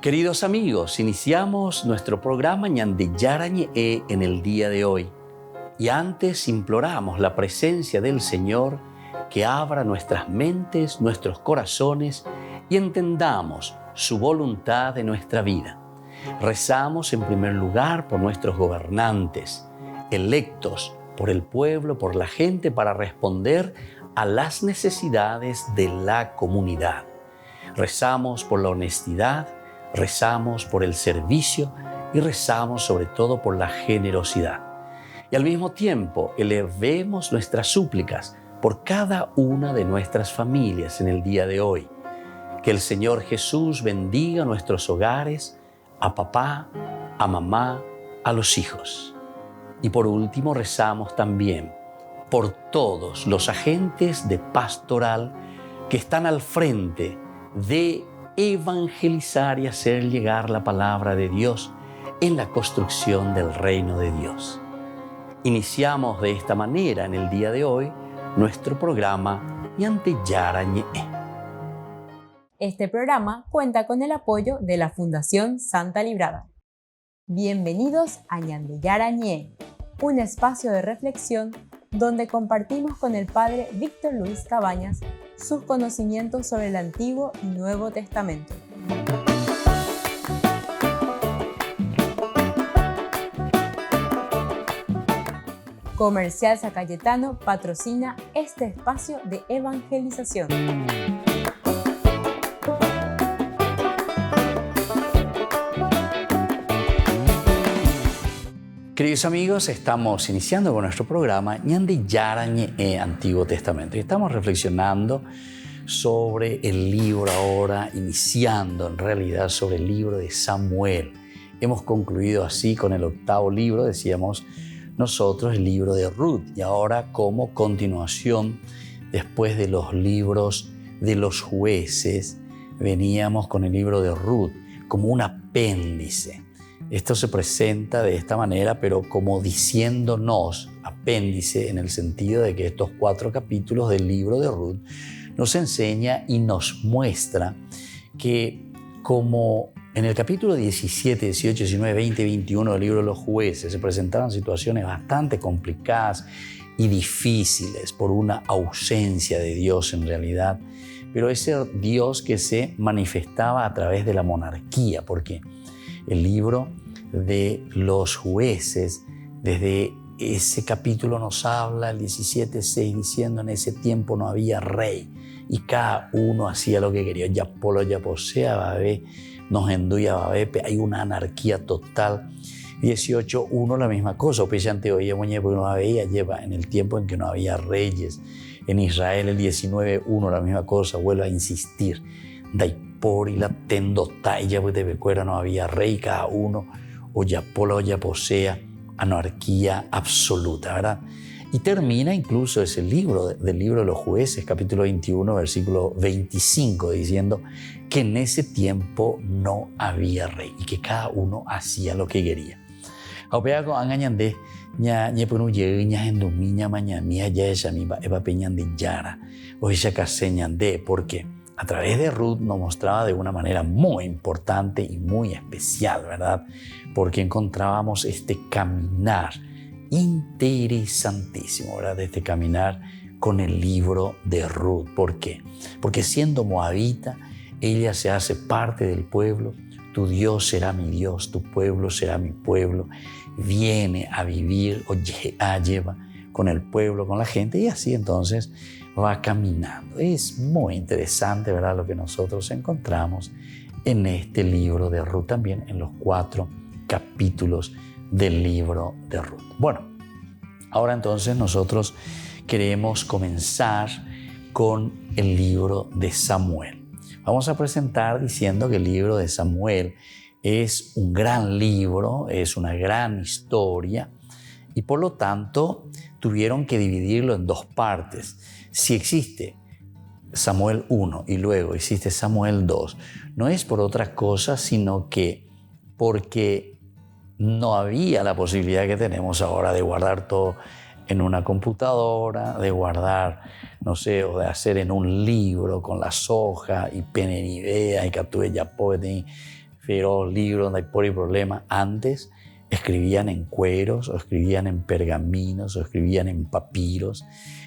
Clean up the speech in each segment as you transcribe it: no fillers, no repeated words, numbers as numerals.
Queridos amigos, iniciamos nuestro programa Ñande Yarañe en el día de hoy. Y antes imploramos la presencia del Señor que abra nuestras mentes, nuestros corazones y entendamos su voluntad en nuestra vida. Rezamos en primer lugar por nuestros gobernantes, electos por el pueblo, por la gente, para responder a las necesidades de la comunidad. Rezamos por la honestidad, rezamos por el servicio y rezamos sobre todo por la generosidad. Y al mismo tiempo elevemos nuestras súplicas por cada una de nuestras familias en el día de hoy. Que el Señor Jesús bendiga nuestros hogares, a papá, a mamá, a los hijos. Y por último rezamos también por todos los agentes de pastoral que están al frente de evangelizar y hacer llegar la palabra de Dios en la construcción del reino de Dios. Iniciamos de esta manera en el día de hoy nuestro programa Ñande Yarañe. Este programa cuenta con el apoyo de la Fundación Santa Librada. Bienvenidos a Ñande Yarañe, un espacio de reflexión donde compartimos con el Padre Víctor Luis Cabañas sus conocimientos sobre el Antiguo y Nuevo Testamento. Comercial San Cayetano patrocina este espacio de evangelización. Queridos amigos, estamos iniciando con nuestro programa Ñande Yarañe Antiguo Testamento y estamos reflexionando sobre el libro ahora, iniciando en realidad sobre el libro de Samuel. Hemos concluido así con el 8º libro, decíamos nosotros, el libro de Ruth, y ahora como continuación, después de los libros de los jueces, veníamos con el libro de Ruth como un apéndice. Esto se presenta de esta manera, pero como diciéndonos, apéndice, en el sentido de que estos 4 capítulos del libro de Ruth nos enseña y nos muestra que como en el capítulo 17, 18, 19, 20 y 21 del libro de los jueces se presentaban situaciones bastante complicadas y difíciles por una ausencia de Dios en realidad, pero ese Dios que se manifestaba a través de la monarquía, porque el libro de los jueces, desde ese capítulo nos habla, el 17:6, diciendo: en ese tiempo no había rey y cada uno hacía lo que quería. Ya polo, ya posea, babé, nos enduya, babé, hay una anarquía total. 18:1, la misma cosa. Opechante oía, porque no había, lleva en el tiempo en que no había reyes. En Israel, el 19:1, la misma cosa, vuelve a insistir. Daipor y la tendota, ya pues de becuera no había rey, cada uno o ya pola o ya posea, anarquía absoluta, ¿verdad? Y termina incluso ese libro, del libro de los jueces, capítulo 21, versículo 25, diciendo que en ese tiempo no había rey y que cada uno hacía lo que quería. Aupea angañande ña ponu ye ña endumi ña mañana ya esa mi eva peñande yara o esa caseñande, porque a través de Ruth nos mostraba de una manera muy importante y muy especial, ¿verdad? Porque encontrábamos este caminar interesantísimo, ¿verdad? Este caminar con el libro de Ruth. ¿Por qué? Porque siendo moabita, ella se hace parte del pueblo. Tu Dios será mi Dios, tu pueblo será mi pueblo. Viene a vivir o lleva con el pueblo, con la gente, y así entonces va caminando. Es muy interesante, ¿verdad?, lo que nosotros encontramos en este libro de Ruth, también en los 4 capítulos del libro de Ruth. Bueno, ahora entonces nosotros queremos comenzar con el libro de Samuel. Vamos a presentar diciendo que el libro de Samuel es un gran libro, es una gran historia, y por lo tanto tuvieron que dividirlo en 2 partes. Si existe Samuel 1 y luego existe Samuel 2, no es por otra cosa, sino que porque no había la posibilidad que tenemos ahora de guardar todo en una computadora, de guardar, no sé, o de hacer en un libro con las hojas y pene ni idea y capture ya pueden feroz libro donde hay por y problema. Antes escribían en cueros, o escribían en pergaminos, o escribían en papiros,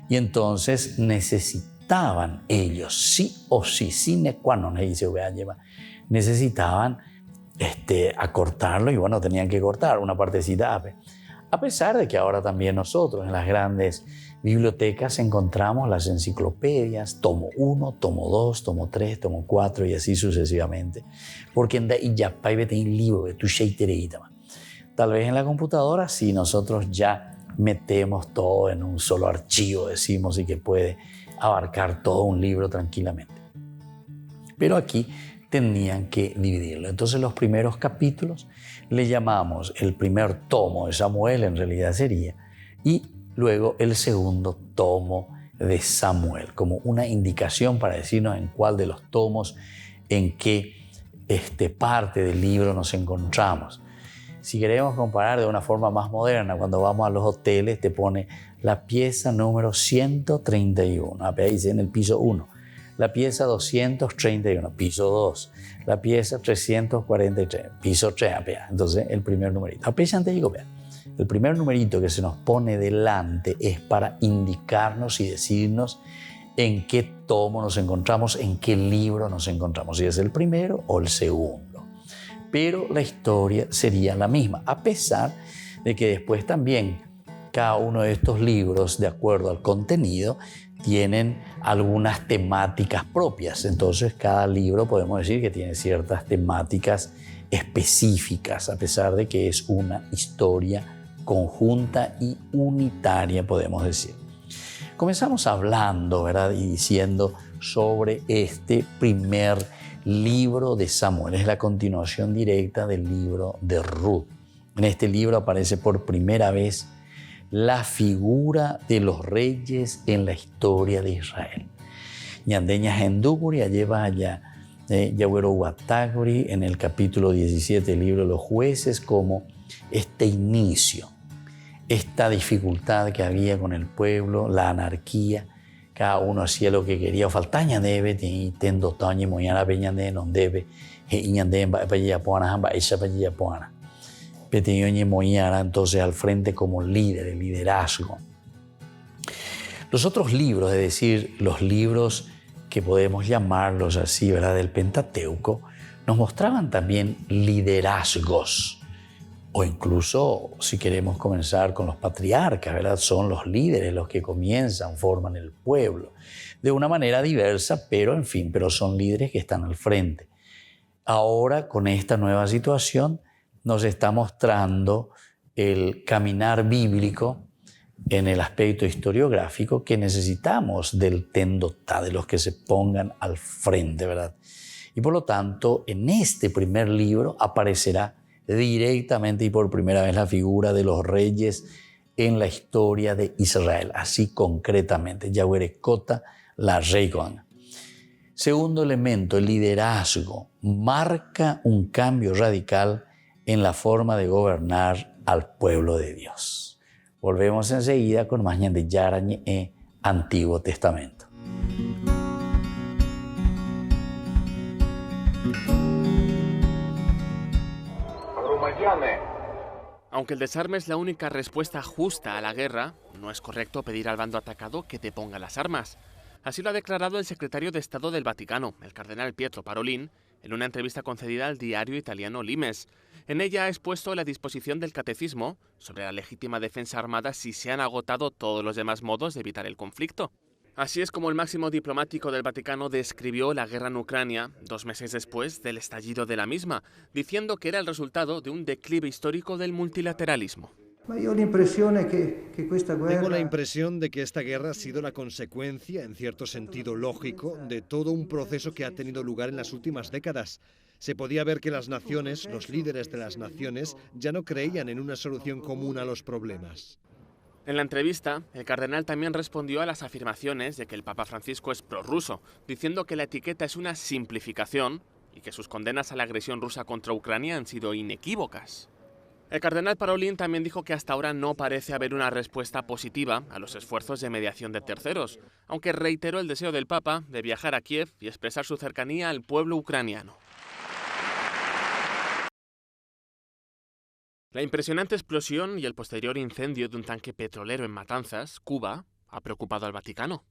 y entonces necesitaban ellos, sí o sí, sine qua non, necesitaban acortarlo, y bueno, tenían que cortar una partecita. A pesar de que ahora también nosotros en las grandes bibliotecas encontramos las enciclopedias, tomo 1, tomo 2, tomo 3, tomo 4 y así sucesivamente. Porque en ya hay libro de tu sheitereita. Tal vez en la computadora sí, nosotros ya metemos todo en un solo archivo, decimos, y que puede abarcar todo un libro tranquilamente. Pero aquí tenían que dividirlo. Entonces los primeros capítulos le llamamos el primer tomo de Samuel, en realidad sería, y luego el segundo tomo de Samuel, como una indicación para decirnos en cuál de los tomos, en qué parte del libro nos encontramos. Si queremos comparar de una forma más moderna, cuando vamos a los hoteles te pone la pieza número 131, ahí dice en el piso 1, la pieza 231, piso 2, la pieza 343, piso 3, entonces el primer numerito. El primer numerito que se nos pone delante es para indicarnos y decirnos en qué tomo nos encontramos, en qué libro nos encontramos, si es el primero o el segundo. Pero la historia sería la misma, a pesar de que después también cada uno de estos libros, de acuerdo al contenido, tienen algunas temáticas propias. Entonces, cada libro podemos decir que tiene ciertas temáticas específicas, a pesar de que es una historia conjunta y unitaria, podemos decir. Comenzamos hablando, ¿verdad?, y diciendo sobre este primer libro de Samuel. Es la continuación directa del libro de Ruth. En este libro aparece por primera vez la figura de los reyes en la historia de Israel. Ñandeña Hendukuri lleva allá Yagüero Wataguri en el capítulo 17 del libro de los jueces como este inicio, esta dificultad que había con el pueblo, la anarquía, cada uno hacía lo que quería. Faltaña debe, tendo tañi moyana peñande non debe, iñande para poana, esa para poana. Peteñoñe moyana entonces al frente como líder, el liderazgo. Los otros libros, es decir, los libros que podemos llamarlos así, ¿verdad?, del Pentateuco, nos mostraban también liderazgos. O incluso, si queremos comenzar con los patriarcas, ¿verdad?, son los líderes los que comienzan, forman el pueblo. De una manera diversa, pero en fin, pero son líderes que están al frente. Ahora, con esta nueva situación, nos está mostrando el caminar bíblico en el aspecto historiográfico que necesitamos del tendotá, de los que se pongan al frente, ¿verdad? Y por lo tanto, en este primer libro aparecerá directamente y por primera vez la figura de los reyes en la historia de Israel, así concretamente, Yahuerekota, la Reigon. Segundo elemento, el liderazgo marca un cambio radical en la forma de gobernar al pueblo de Dios. Volvemos enseguida con más de Yarañe Antiguo Testamento. Aunque el desarme es la única respuesta justa a la guerra, no es correcto pedir al bando atacado que te ponga las armas. Así lo ha declarado el secretario de Estado del Vaticano, el cardenal Pietro Parolin, en una entrevista concedida al diario italiano Limes. En ella ha expuesto la disposición del catecismo sobre la legítima defensa armada si se han agotado todos los demás modos de evitar el conflicto. Así es como el máximo diplomático del Vaticano describió la guerra en Ucrania 2 meses después del estallido de la misma, diciendo que era el resultado de un declive histórico del multilateralismo. Tengo la impresión de que esta guerra ha sido la consecuencia, en cierto sentido lógico, de todo un proceso que ha tenido lugar en las últimas décadas. Se podía ver que las naciones, los líderes de las naciones, ya no creían en una solución común a los problemas. En la entrevista, el cardenal también respondió a las afirmaciones de que el Papa Francisco es prorruso, diciendo que la etiqueta es una simplificación y que sus condenas a la agresión rusa contra Ucrania han sido inequívocas. El cardenal Parolin también dijo que hasta ahora no parece haber una respuesta positiva a los esfuerzos de mediación de terceros, aunque reiteró el deseo del Papa de viajar a Kiev y expresar su cercanía al pueblo ucraniano. La impresionante explosión y el posterior incendio de un tanque petrolero en Matanzas, Cuba, ha preocupado al Vaticano.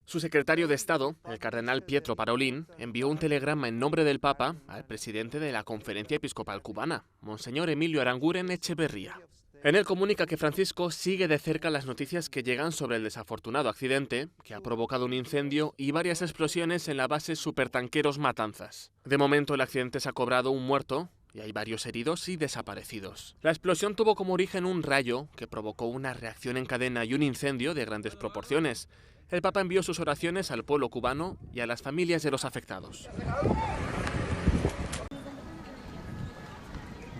Su secretario de Estado, el cardenal Pietro Parolin, envió un telegrama en nombre del Papa al presidente de la Conferencia Episcopal Cubana, Monseñor Emilio Aranguren Echeverría. En él comunica que Francisco sigue de cerca las noticias que llegan sobre el desafortunado accidente, que ha provocado un incendio y varias explosiones en la base Supertanqueros Matanzas. De momento el accidente se ha cobrado un muerto y hay varios heridos y desaparecidos. La explosión tuvo como origen un rayo que provocó una reacción en cadena y un incendio de grandes proporciones. El Papa envió sus oraciones al pueblo cubano y a las familias de los afectados.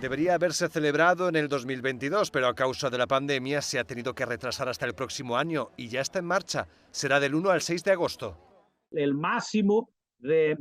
Debería haberse celebrado en el 2022, pero a causa de la pandemia se ha tenido que retrasar hasta el próximo año y ya está en marcha. Será del 1 al 6 de agosto. El máximo de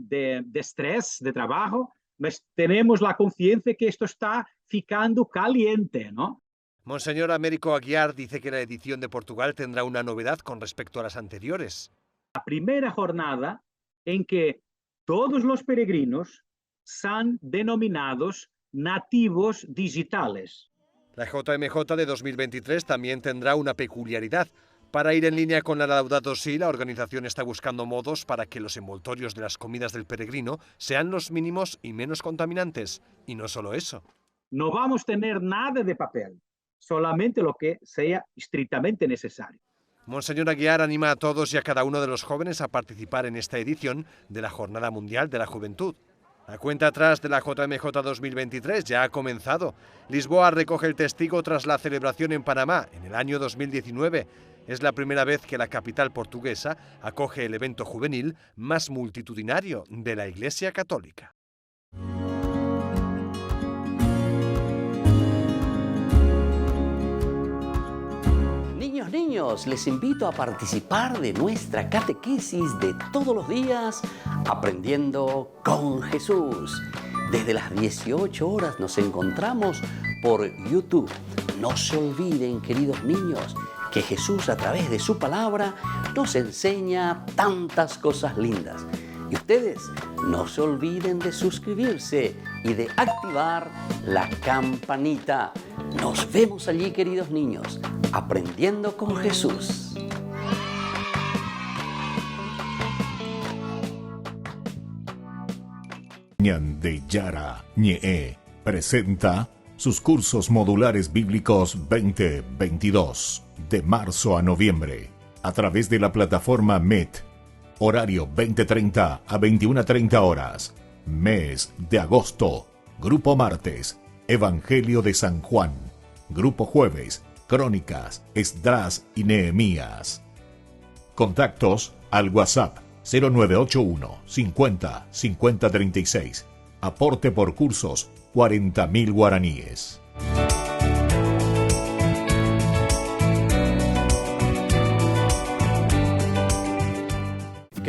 estrés, de trabajo, pues tenemos la conciencia que esto está ficando caliente, ¿no? Monseñor Américo Aguiar dice que la edición de Portugal tendrá una novedad con respecto a las anteriores. La primera jornada en que todos los peregrinos son denominados nativos digitales. La JMJ de 2023 también tendrá una peculiaridad. Para ir en línea con la Laudato Si, la organización está buscando modos para que los envoltorios de las comidas del peregrino sean los mínimos y menos contaminantes. Y no solo eso. No vamos a tener nada de papel, solamente lo que sea estrictamente necesario. Monseñor Aguiar anima a todos y a cada uno de los jóvenes a participar en esta edición de la Jornada Mundial de la Juventud. La cuenta atrás de la JMJ 2023 ya ha comenzado. Lisboa recoge el testigo tras la celebración en Panamá en el año 2019. Es la primera vez que la capital portuguesa acoge el evento juvenil más multitudinario de la Iglesia Católica. Niños, les invito a participar de nuestra catequesis de todos los días, Aprendiendo con Jesús. Desde las 18 horas nos encontramos por YouTube. No se olviden, queridos niños, que Jesús a través de su palabra nos enseña tantas cosas lindas. Y ustedes no se olviden de suscribirse y de activar la campanita. Nos vemos allí, queridos niños, aprendiendo con Jesús. Ñande Yara Ñe presenta sus cursos modulares bíblicos 2022 de marzo a noviembre a través de la plataforma Meet. Horario 20:30 a 21:30 horas. Mes de agosto. Grupo martes, Evangelio de San Juan. Grupo jueves, Crónicas, Esdras y Nehemías. Contactos al WhatsApp 0981 50 50 36. Aporte por cursos 40.000 guaraníes.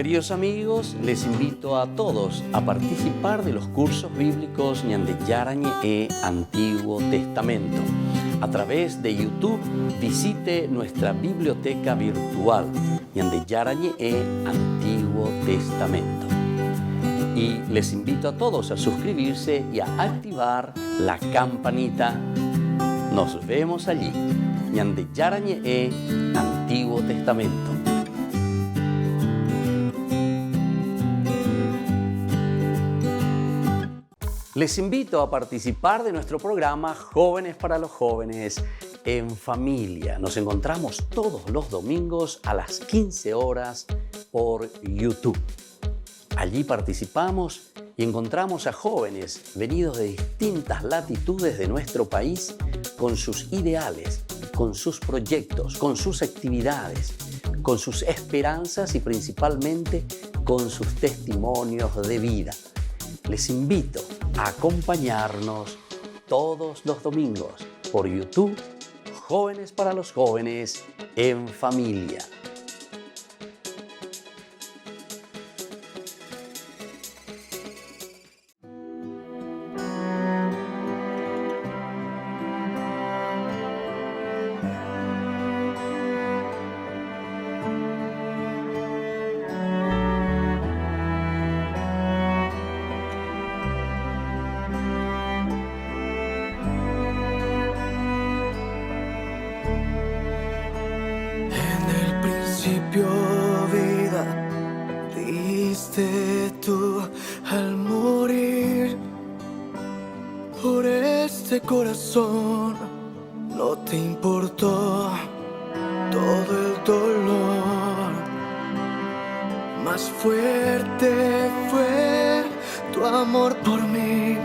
Queridos amigos, les invito a todos a participar de los cursos bíblicos Ñande Yara Ñe Antiguo Testamento. A través de YouTube visite nuestra biblioteca virtual Ñande Yara Ñe Antiguo Testamento. Y les invito a todos a suscribirse y a activar la campanita. Nos vemos allí. Ñande Yara Ñe Antiguo Testamento. Les invito a participar de nuestro programa Jóvenes para los Jóvenes en Familia. Nos encontramos todos los domingos a las 15 horas por YouTube. Allí participamos y encontramos a jóvenes venidos de distintas latitudes de nuestro país con sus ideales, con sus proyectos, con sus actividades, con sus esperanzas y principalmente con sus testimonios de vida. Les invito a acompañarnos todos los domingos por YouTube, Jóvenes para los Jóvenes en Familia. fuiste tú al morir por este corazón. No te importó todo el dolor. Más fuerte fue tu amor por mí.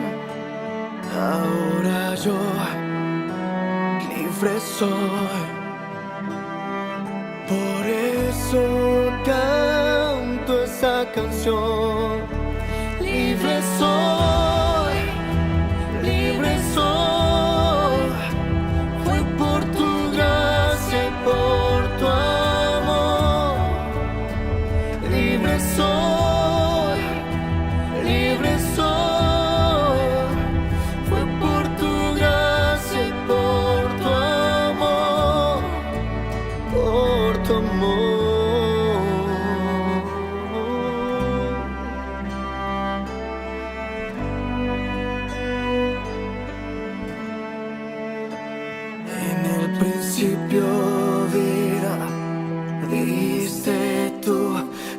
Ahora yo libre soy. Por eso canto esa canción. Libre soy, libre soy. Fue por tu gracia y por tu amor. Libre soy, libre soy. Fue por tu gracia y por tu amor. Por tu amor. En el principio vida diste tú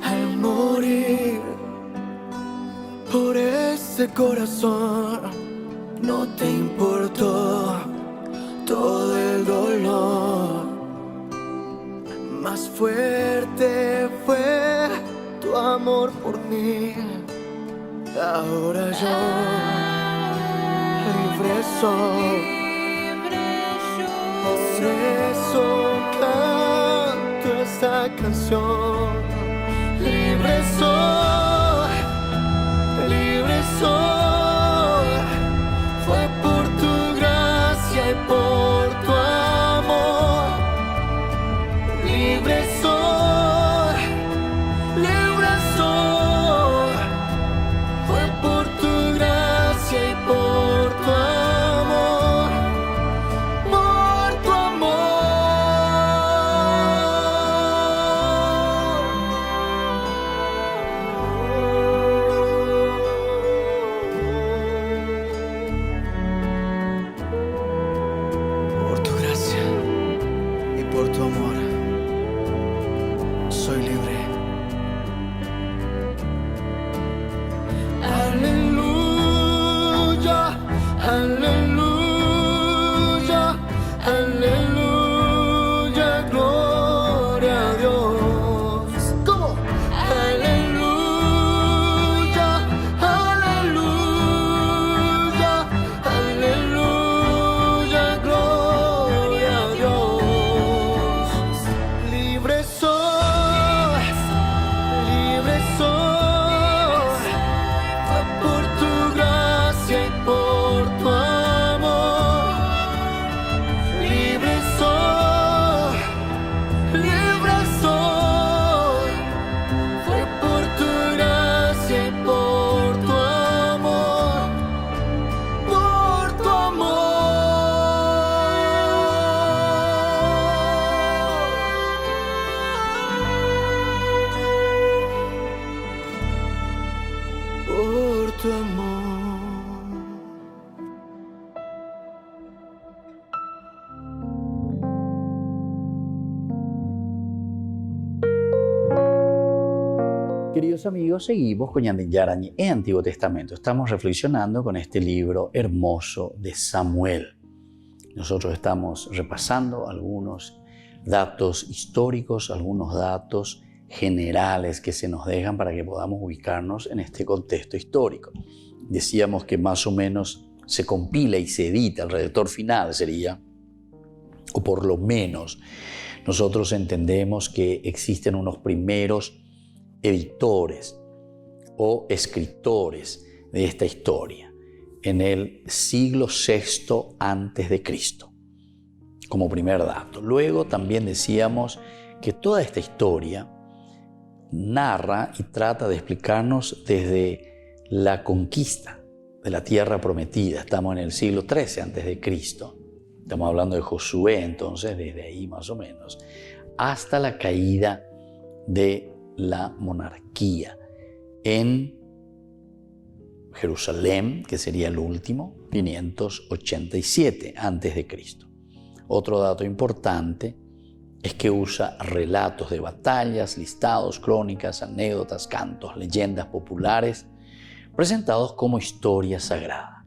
al morir por este corazón. No te importó todo el dolor. Más fuerte fue tu amor por mí. Ahora yo libre soy. Por eso canto esta canción. Libre soy, libre soy. Fue por tu gracia y por tu amor. Libre soy, libre soy. Fue por tu gracia y por tu amor. Por tu amor. Por tu gracia y por tu amor. Soy libre. Aleluya, aleluya, aleluya, gloria a Dios. ¿Cómo? Aleluya, aleluya, aleluya, gloria a Dios. Libre soy, libre soy. Fue por tu gracia y por tu amor. Libre soy, libre soy. Fue por tu gracia y por tu amor. Por tu amor. Por tu amor. Queridos amigos, seguimos con Ñande Yarañe en Antiguo Testamento. Estamos reflexionando con este libro hermoso de Samuel. Nosotros estamos repasando algunos datos históricos, algunos datos generales que se nos dejan para que podamos ubicarnos en este contexto histórico. Decíamos que más o menos se compila y se edita, el redactor final sería, o por lo menos nosotros entendemos que existen unos primeros editores o escritores de esta historia en el siglo VI antes de Cristo, como primer dato. Luego también decíamos que toda esta historia narra y trata de explicarnos desde la conquista de la tierra prometida. Estamos en el siglo XIII antes de Cristo. Estamos hablando de Josué, entonces, desde ahí más o menos, hasta la caída de la monarquía en Jerusalén, que sería el último, 587 antes de Cristo. Otro dato importante es que usa relatos de batallas, listados, crónicas, anécdotas, cantos, leyendas populares, presentados como historia sagrada.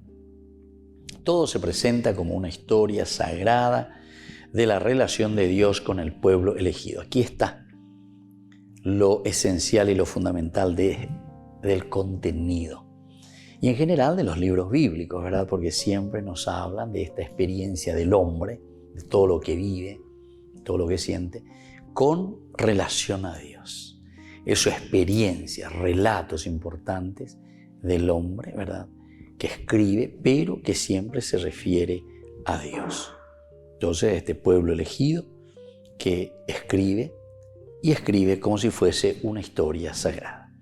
Todo se presenta como una historia sagrada de la relación de Dios con el pueblo elegido. Aquí está lo esencial y lo fundamental del contenido. Y en general de los libros bíblicos, ¿verdad? Porque siempre nos hablan de esta experiencia del hombre, de todo lo que vive, todo lo que siente, con relación a Dios. Es su experiencia, relatos importantes del hombre, ¿verdad? Que escribe, pero que siempre se refiere a Dios. Entonces, este pueblo elegido que escribe y escribe como si fuese una historia sagrada.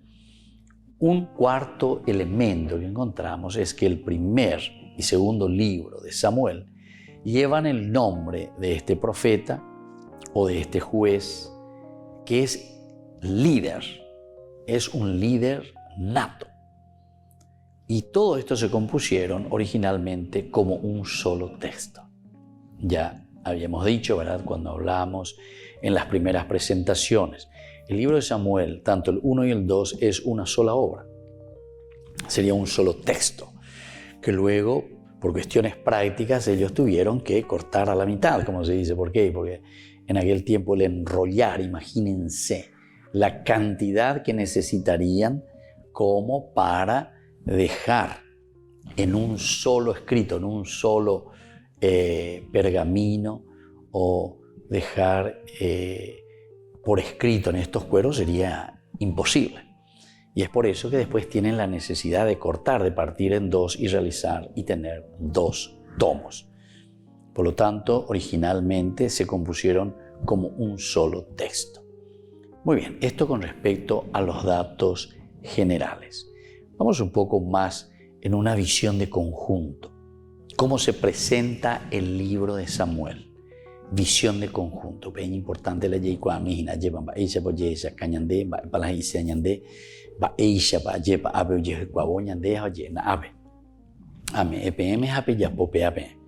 Un cuarto elemento que encontramos es que el primer y segundo libro de Samuel llevan el nombre de este profeta o de este juez que es líder, es un líder nato. Y todo esto se compusieron originalmente como un solo texto. Ya habíamos dicho, ¿verdad?, cuando hablamos en las primeras presentaciones, el libro de Samuel, tanto el 1 y el 2, es una sola obra. Sería un solo texto, que luego, por cuestiones prácticas, ellos tuvieron que cortar a la mitad, como se dice. ¿Por qué? Porque en aquel tiempo el enrollar, imagínense, la cantidad que necesitarían como para dejar en un solo escrito, en un solo pergamino, o dejar por escrito en estos cueros sería imposible. Y es por eso que después tienen la necesidad de cortar, de partir en dos y realizar y tener 2 tomos. Por lo tanto, originalmente se compusieron como un solo texto. Muy bien, esto con respecto a los datos generales. Vamos un poco más en una visión de conjunto. ¿Cómo se presenta el libro de Samuel? Visión de conjunto. Es importante la ley cuando imagina llevan ba ella por ella cañande ba para ella ñande ba ella ba lleva ave oye cuabo ñande oye na ave. Ame epm hape ya pope ave.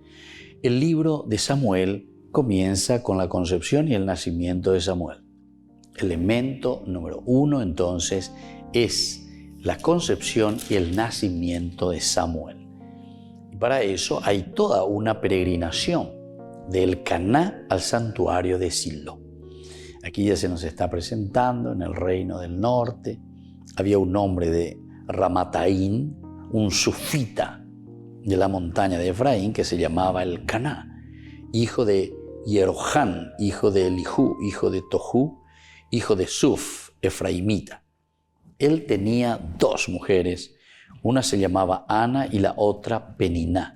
El libro de Samuel comienza con la concepción y el nacimiento de Samuel. Elemento número 1 entonces es la concepción y el nacimiento de Samuel. Y para eso hay toda una peregrinación del Caná al santuario de Silo. Aquí ya se nos está presentando en el reino del norte. Había un hombre de Ramataín, un sufita de la montaña de Efraín, que se llamaba el Caná, hijo de Jeroham, hijo de Elihu, hijo de Tohu, hijo de Suf, efraimita. Él tenía 2 mujeres, una se llamaba Ana y la otra Peniná.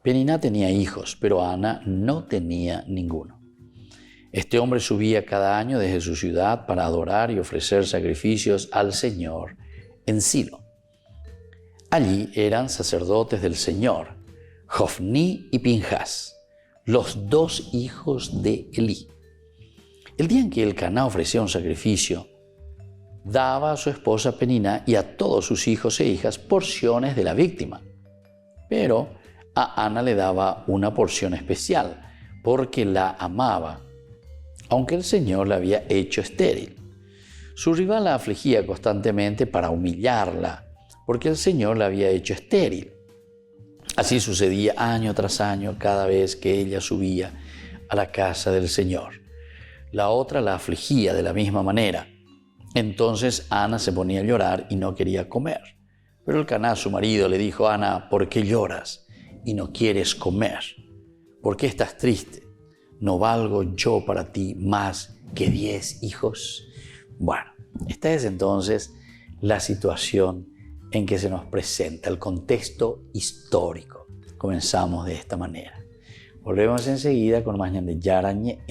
Peniná tenía hijos, pero Ana no tenía ninguno. Este hombre subía cada año desde su ciudad para adorar y ofrecer sacrificios al Señor en Silo. Allí eran sacerdotes del Señor, Jofní y Pinjas, los 2 hijos de Elí. El día en que el Caná ofrecía un sacrificio, daba a su esposa Peniná y a todos sus hijos e hijas porciones de la víctima. Pero a Ana le daba una porción especial, porque la amaba, aunque el Señor la había hecho estéril. Su rival la afligía constantemente para humillarla, porque el Señor la había hecho estéril. Así sucedía año tras año cada vez que ella subía a la casa del Señor. La otra la afligía de la misma manera. Entonces Ana se ponía a llorar y no quería comer. Pero el Caná, su marido, le dijo: Ana, ¿por qué lloras y no quieres comer? ¿Por qué estás triste? ¿No valgo yo para ti más que 10 hijos? Bueno, esta es entonces la situación en que se nos presenta el contexto histórico. Comenzamos de esta manera. Volvemos enseguida con más de Yarañe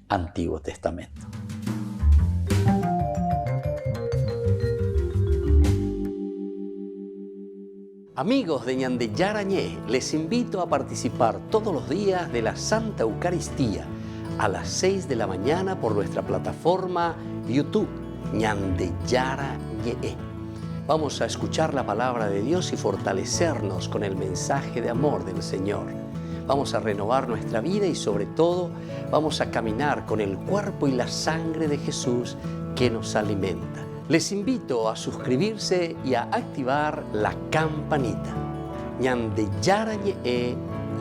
Antiguo Testamento. Amigos de Ñande Yarañé, les invito a participar todos los días de la Santa Eucaristía a las 6 de la mañana por nuestra plataforma YouTube, Ñande Yarañé. Vamos a escuchar la palabra de Dios y fortalecernos con el mensaje de amor del Señor. vamos a renovar nuestra vida y sobre todo vamos a caminar con el cuerpo y la sangre de Jesús que nos alimenta. Les invito a suscribirse y a activar la campanita. Ñande Yarañe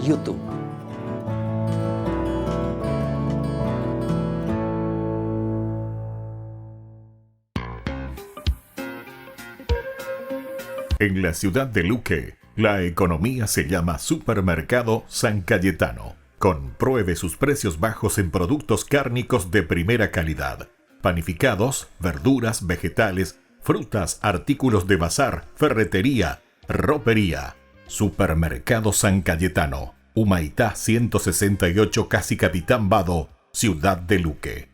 YouTube. En la ciudad de Luque, la economía se llama Supermercado San Cayetano. Compruebe sus precios bajos en productos cárnicos de primera calidad. Panificados, verduras, vegetales, frutas, artículos de bazar, ferretería, ropería. Supermercado San Cayetano, Humaitá 168, Casi Capitán Vado, ciudad de Luque.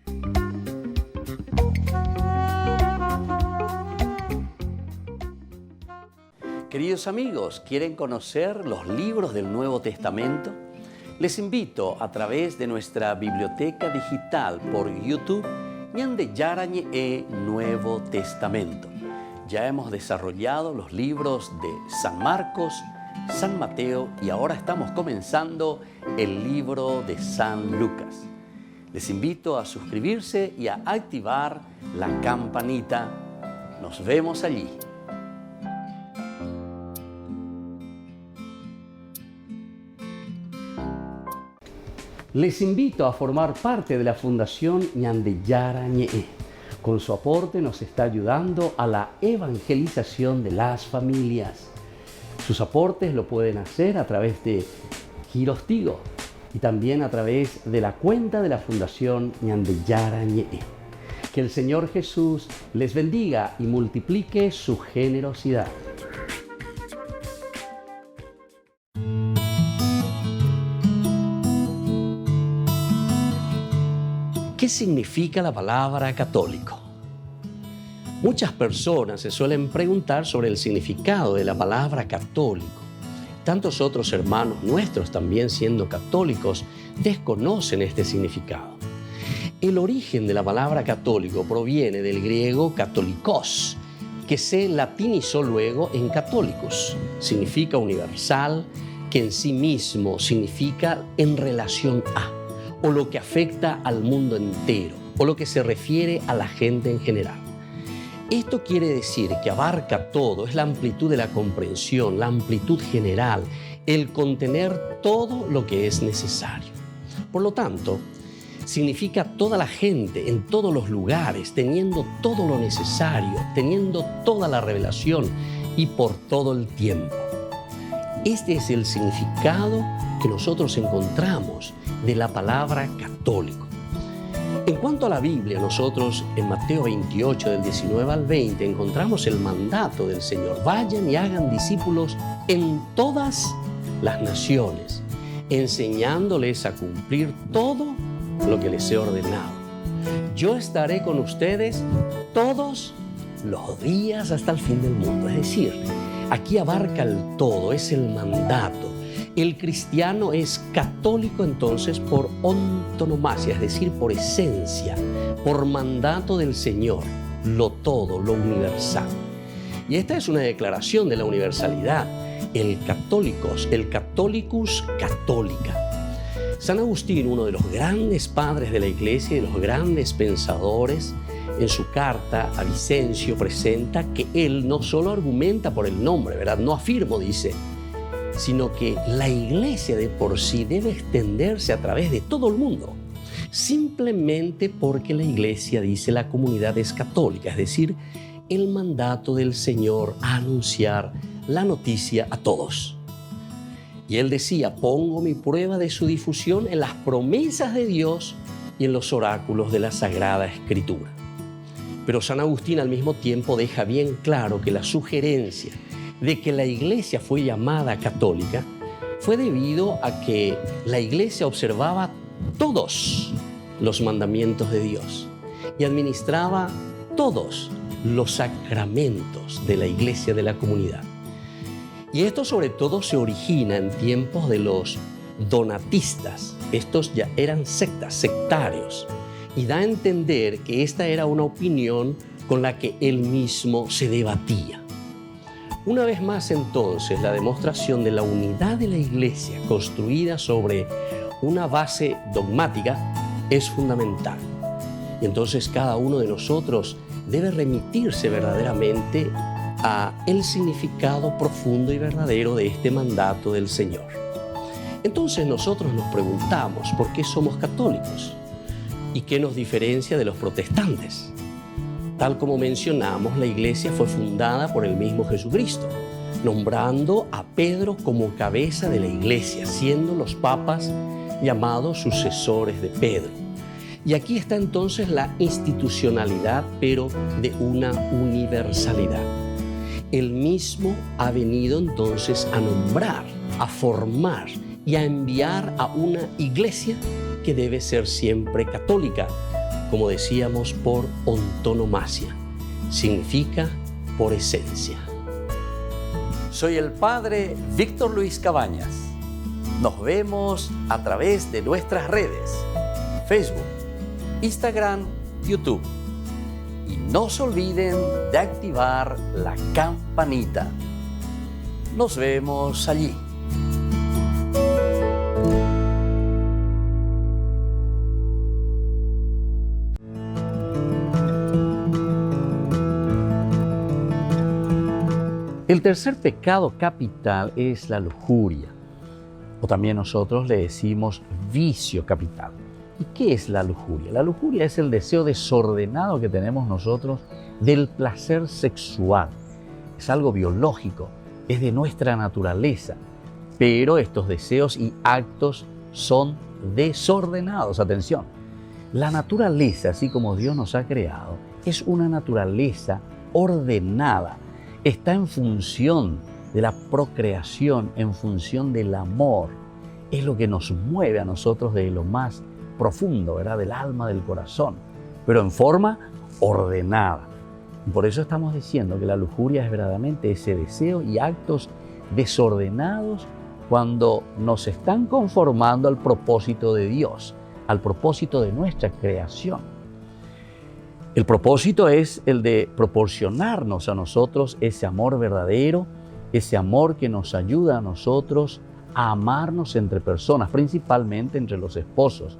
Queridos amigos, ¿quieren conocer los libros del Nuevo Testamento? Les invito a través de nuestra biblioteca digital por YouTube, Ñande Yarañe Nuevo Testamento. Ya hemos desarrollado los libros de San Marcos, San Mateo y ahora estamos comenzando el libro de San Lucas. Les invito a suscribirse y a activar la campanita. Nos vemos allí. Les invito a formar parte de la Fundación Ñande Yarañe. Con su aporte nos está ayudando a la evangelización de las familias. Sus aportes lo pueden hacer a través de Giros Tigo y también a través de la cuenta de la Fundación Ñande Yarañe. Que el Señor Jesús les bendiga y multiplique su generosidad. ¿Qué significa la palabra católico? Muchas personas se suelen preguntar sobre el significado de la palabra católico. Tantos otros hermanos nuestros, también siendo católicos, desconocen este significado. El origen de la palabra católico proviene del griego katolikos, que se latinizó luego en católicos. Significa universal, que en sí mismo significa en relación a, o lo que afecta al mundo entero, o lo que se refiere a la gente en general. Esto quiere decir que abarca todo, es la amplitud de la comprensión, la amplitud general, el contener todo lo que es necesario. Por lo tanto, significa toda la gente, en todos los lugares, teniendo todo lo necesario, teniendo toda la revelación y por todo el tiempo. Este es el significado que nosotros encontramos de la palabra católico. En cuanto a la Biblia, nosotros en Mateo 28, del 19 al 20, encontramos el mandato del Señor. Vayan y hagan discípulos en todas las naciones, enseñándoles a cumplir todo lo que les he ordenado. Yo estaré con ustedes todos los días hasta el fin del mundo. Es decir, aquí abarca el todo, es el mandato. El cristiano es católico entonces por antonomasia, es decir, por esencia, por mandato del Señor, lo todo, lo universal. Y esta es una declaración de la universalidad, el Catholicus Católica. San Agustín, uno de los grandes padres de la Iglesia y de los grandes pensadores, en su carta a Vicencio presenta que él no solo argumenta por el nombre, ¿verdad? No afirmo, dice, sino que la Iglesia de por sí debe extenderse a través de todo el mundo, simplemente porque la Iglesia, dice, la comunidad es católica, es decir, el mandato del Señor a anunciar la noticia a todos. Y él decía, pongo mi prueba de su difusión en las promesas de Dios y en los oráculos de la Sagrada Escritura. Pero San Agustín al mismo tiempo deja bien claro que la sugerencia de que la Iglesia fue llamada católica fue debido a que la Iglesia observaba todos los mandamientos de Dios y administraba todos los sacramentos de la Iglesia de la comunidad. Y esto sobre todo se origina en tiempos de los donatistas. Estos ya eran sectarios, y da a entender que esta era una opinión con la que él mismo se debatía. Una vez más entonces, la demostración de la unidad de la Iglesia construida sobre una base dogmática es fundamental. Y entonces cada uno de nosotros debe remitirse verdaderamente a el significado profundo y verdadero de este mandato del Señor. Entonces nosotros nos preguntamos por qué somos católicos y qué nos diferencia de los protestantes. Tal como mencionamos, la Iglesia fue fundada por el mismo Jesucristo, nombrando a Pedro como cabeza de la Iglesia, siendo los papas llamados sucesores de Pedro. Y aquí está entonces la institucionalidad, pero de una universalidad. Él mismo ha venido entonces a nombrar, a formar y a enviar a una iglesia que debe ser siempre católica, como decíamos, por antonomasia. Significa por esencia. Soy el Padre Víctor Luis Cabañas. Nos vemos a través de nuestras redes, Facebook, Instagram, YouTube. Y no se olviden de activar la campanita. Nos vemos allí. El tercer pecado capital es la lujuria, o también nosotros le decimos vicio capital. ¿Y qué es la lujuria? La lujuria es el deseo desordenado que tenemos nosotros del placer sexual. Es algo biológico, es de nuestra naturaleza, pero estos deseos y actos son desordenados. Atención, la naturaleza, así como Dios nos ha creado, es una naturaleza ordenada. Está en función de la procreación, en función del amor. Es lo que nos mueve a nosotros de lo más profundo, ¿verdad? Del alma, del corazón, pero en forma ordenada. Y por eso estamos diciendo que la lujuria es verdaderamente ese deseo y actos desordenados cuando nos están conformando al propósito de Dios, al propósito de nuestra creación. El propósito es el de proporcionarnos a nosotros ese amor verdadero, ese amor que nos ayuda a nosotros a amarnos entre personas, principalmente entre los esposos,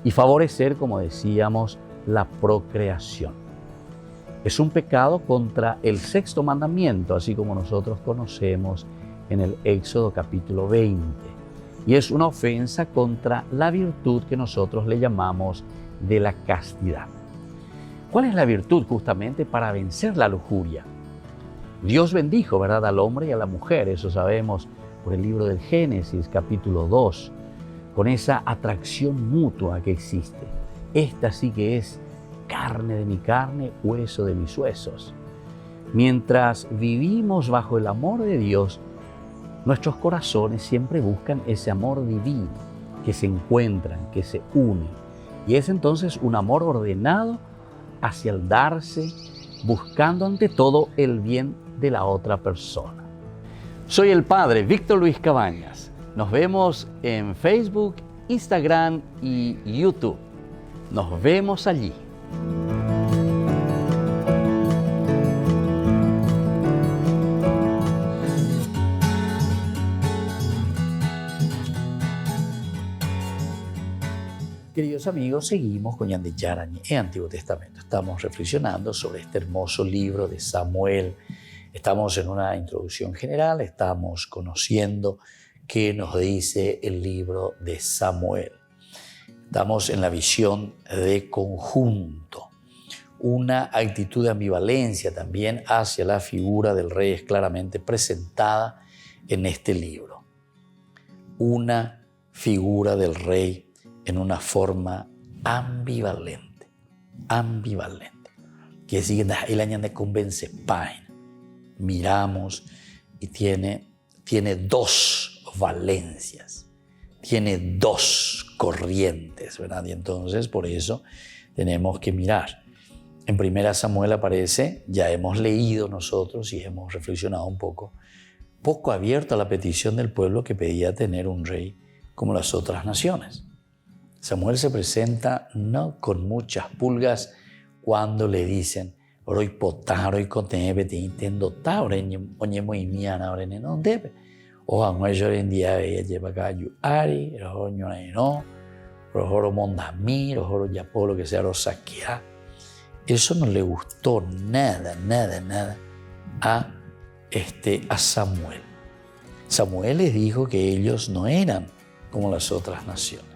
y favorecer, como decíamos, la procreación. Es un pecado contra el sexto mandamiento, así como nosotros conocemos en el Éxodo capítulo 20. Y es una ofensa contra la virtud que nosotros le llamamos de la castidad. ¿Cuál es la virtud justamente para vencer la lujuria? Dios bendijo, ¿verdad?, al hombre y a la mujer, eso sabemos por el libro del Génesis, capítulo 2, con esa atracción mutua que existe. Esta sí que es carne de mi carne, hueso de mis huesos. Mientras vivimos bajo el amor de Dios, nuestros corazones siempre buscan ese amor divino, que se encuentran, que se unen. Y es entonces un amor ordenado hacia el darse, buscando ante todo el bien de la otra persona. Soy el Padre Víctor Luis Cabañas. Nos vemos en Facebook, Instagram y YouTube. Nos vemos allí. Queridos amigos, seguimos con Ñande Yarañe en Antiguo Testamento. Estamos reflexionando sobre este hermoso libro de Samuel. Estamos en una introducción general, estamos conociendo qué nos dice el libro de Samuel. Estamos en la visión de conjunto. Una actitud de ambivalencia también hacia la figura del rey es claramente presentada en este libro. Una figura del rey en una forma ambivalente. Que sigue el año de convence página. Miramos y tiene dos valencias, tiene dos corrientes, ¿verdad? Y entonces por eso tenemos que mirar. En 1 Samuel aparece, ya hemos leído nosotros y hemos reflexionado un poco abierto a la petición del pueblo que pedía tener un rey como las otras naciones. Samuel se presenta no con muchas pulgas cuando le dicen, Oroi potaro y cotepe te intendo ta oñe muy miana ore no debe. O anguello en día ella lleva cayu ari, rojo no, rojo mondamí, rojo yapolo que sea rosaquea. Eso no le gustó nada a Samuel. Samuel les dijo que ellos no eran como las otras naciones.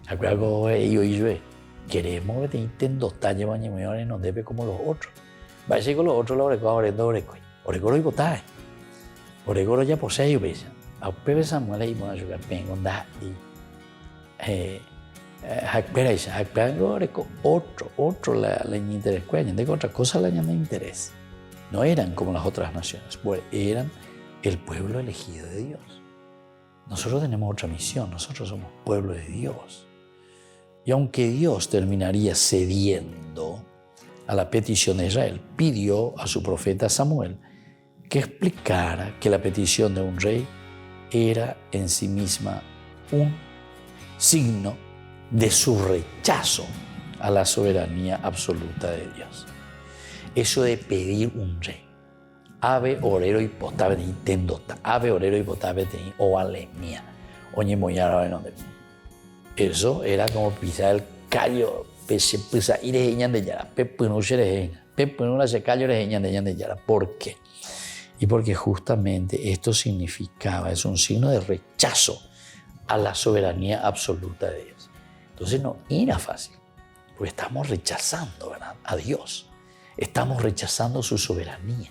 Algo ellos y yo queremos que te intento ta lleva ñemeores no debe como los otros. Va a ser con los otros lo orecoro y botae. Orecoro ya posee yo pesa. A Pepe Samuel ahí van a jugar bien con da y hakpera isa hakpera oreco otro la interés cuello de otra cosa la llama interés. No eran como las otras naciones, pues eran el pueblo elegido de Dios. Nosotros tenemos otra misión, nosotros somos pueblo de Dios. Y aunque Dios terminaría cediendo a la petición de Israel, pidió a su profeta Samuel que explicara que la petición de un rey era en sí misma un signo de su rechazo a la soberanía absoluta de Dios. Eso de pedir un rey. Ave orero y potabe de intendota. Ave orero y potabe de o alemia. Oñe moyara en donde. Eso era como pisar el callo. Pesa ireñan de yara. Pepino shereña. Pepino la se callo ireñan de yara. ¿Por qué? Y porque justamente esto significaba, es un signo de rechazo a la soberanía absoluta de Dios. Entonces no era fácil, porque estamos rechazando, ¿verdad?, a Dios. Estamos rechazando su soberanía.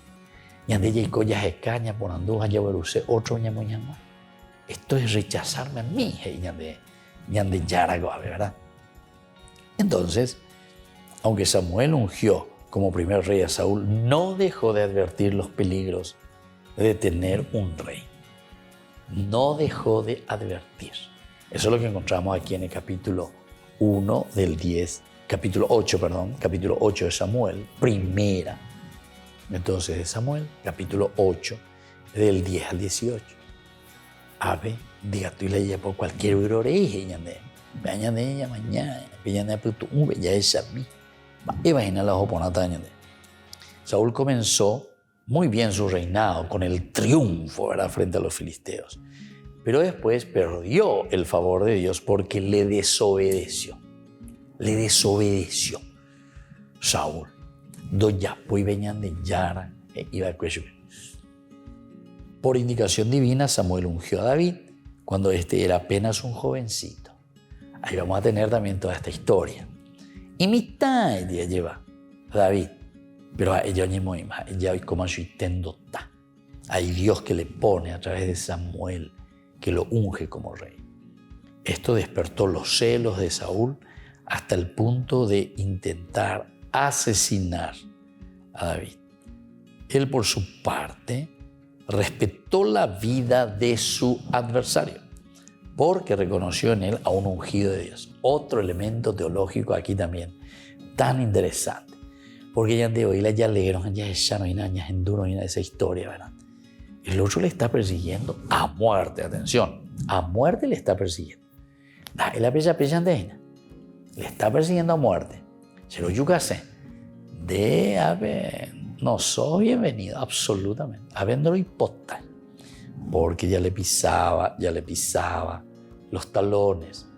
Esto es rechazarme a mí, ¿verdad? Entonces, aunque Samuel ungió como primer rey a Saúl, no dejó de advertir los peligros de tener un rey. No dejó de advertir. Eso es lo que encontramos aquí en el capítulo 1 del 10, capítulo 8 de Samuel, primera. Entonces de Samuel, capítulo 8, del 10 al 18. Ave, diga tú y le llevo cualquier urore, mañana, ya es a mí. Imagina la oponata. Saúl comenzó muy bien su reinado con el triunfo, ¿verdad?, frente a los filisteos. Pero después perdió el favor de Dios porque le desobedeció. Saúl. Por indicación divina, Samuel ungió a David cuando este era apenas un jovencito. Ahí vamos a tener también toda esta historia. Y mitad de día lleva David, pero a ella ni muy más, ella hoy como su intendota. Hay Dios que le pone a través de Samuel, que lo unge como rey. Esto despertó los celos de Saúl hasta el punto de intentar asesinar a David. Él, por su parte, respetó la vida de su adversario, porque reconoció en él a un ungido de Dios. Otro elemento teológico aquí también, tan interesante, porque ya de hoy ya leyeron, ya no hay nada, en duro esa historia, ¿verdad? El otro le está persiguiendo a muerte, atención, a muerte le está persiguiendo. Le está persiguiendo a muerte. Se lo yucase. No soy bienvenido, absolutamente. Habiéndolo hipótese. Porque ya le pisaba los talones.